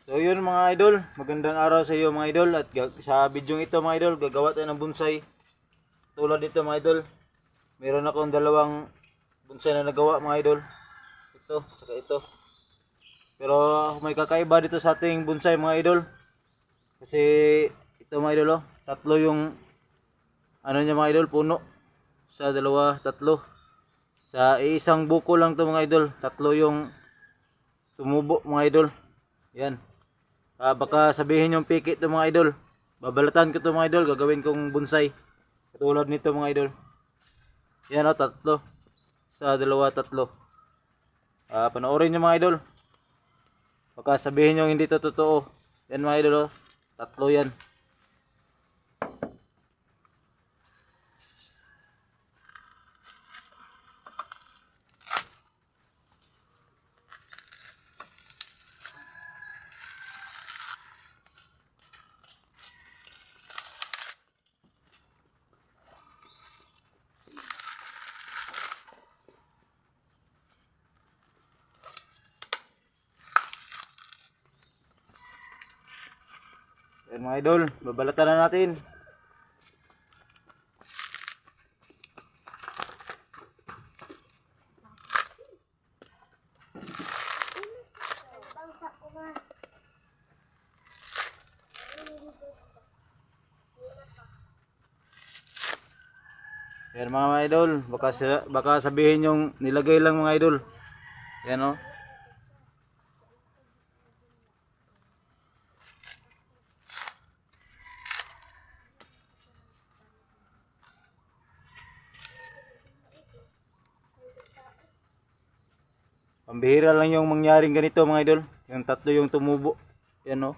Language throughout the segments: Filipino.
So yun mga idol, magandang araw sa iyo mga idol at sa video ito mga idol, gagawa tayo ng bonsai. Tulad dito mga idol, meron akong dalawang bonsai na nagawa mga idol. Ito, saka ito. Pero may kakaiba dito sa ating bonsai mga idol. Kasi ito mga idol, tatlo yung ano niya mga idol, puno. Sa dalawa, tatlo. Sa isang buko lang to mga idol, tatlo yung tumubo mga idol. Yan. Baka sabihin yung pikit to mga idol. Babalatan ko to mga idol, gagawin kong bonsai. Katulad nito mga idol. Yan tatlo. Sa dalawa, tatlo. Panoorin nyo mga idol. Baka sabihin nyo hindi to totoo. Yan mga idol, tatlo yan. Yan mga idol, babalatan na natin. Yan mga idol, baka sabihin yung nilagay lang mga idol. Yan Pambihira lang yung mangyaring ganito mga idol. Yung tatlo yung tumubo. Yan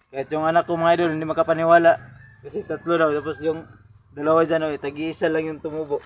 Kahit yung anak ko mga idol hindi makapaniwala. Kasi tatlo daw. Tapos yung dalawa dyan tag-iisa lang yung tumubo.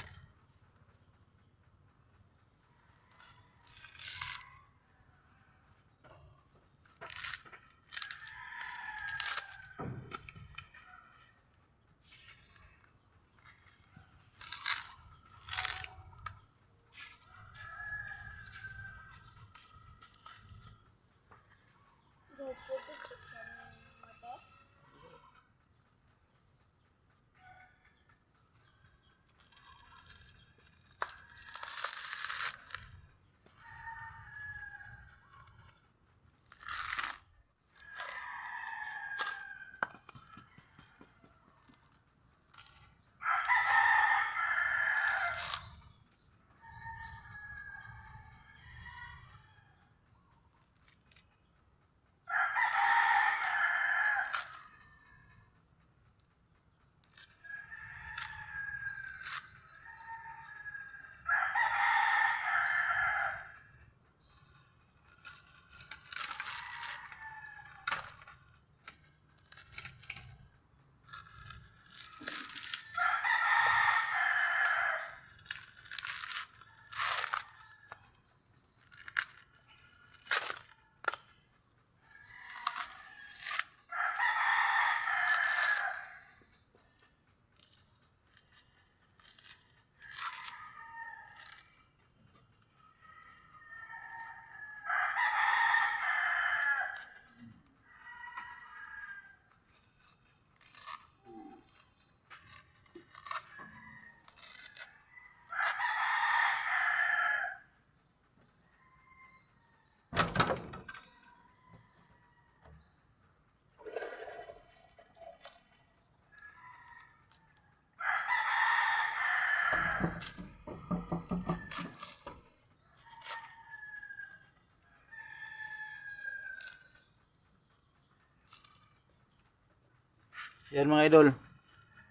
Yan mga idol.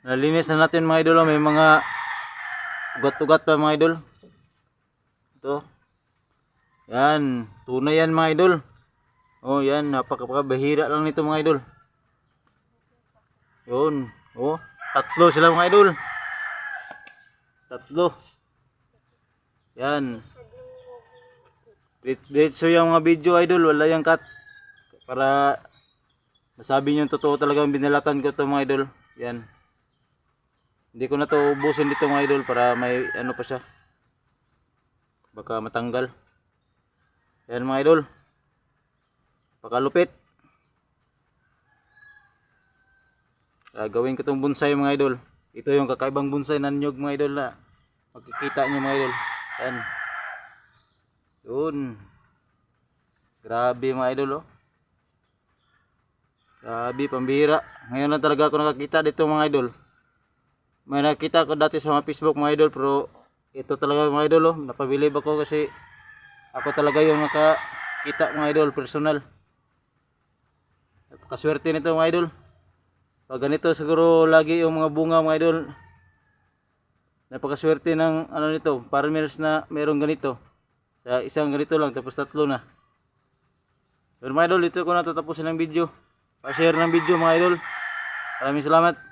Nalinis na natin mga idol. May mga ugat-ugat pa mga idol. Ito. Yan. Tunay yan mga idol. Yan. Napakabahira lang nito mga idol. Yun. Tatlo sila mga idol. Tatlo. Yan. Diretso yung mga video idol, wala yung cut. Para masabi nyo totoo talaga ang binalatan ko to mga idol. Yan. Hindi ko na to ubusin dito mga idol para may ano pa siya. Baka matanggal. Yan mga idol. Pakalupit. Gawin ko tong bonsai mga idol. Ito yung kakaibang bonsai na nyug mga idol na makikita nyo mga idol. Yan. Yun. Grabe mga idol oh. Grabe pambihira. Ngayon lang talaga ako nakakita dito mga idol. May nakita ko dati sa mga Facebook mga idol, pero ito talaga mga idol oh. Napabilib ako kasi ako talaga yung nakakita mga idol personal. Napakaswerte nito mga idol. Pag ganito siguro lagi yung mga bunga mga idol. Napakaswerte ng ano nito, farmers na merong ganito. Sa isang ganito lang tapos tatlo na. Pero mga idol, dito ko natatapusin ang video. Pa-share ng video mga idol. Maraming salamat.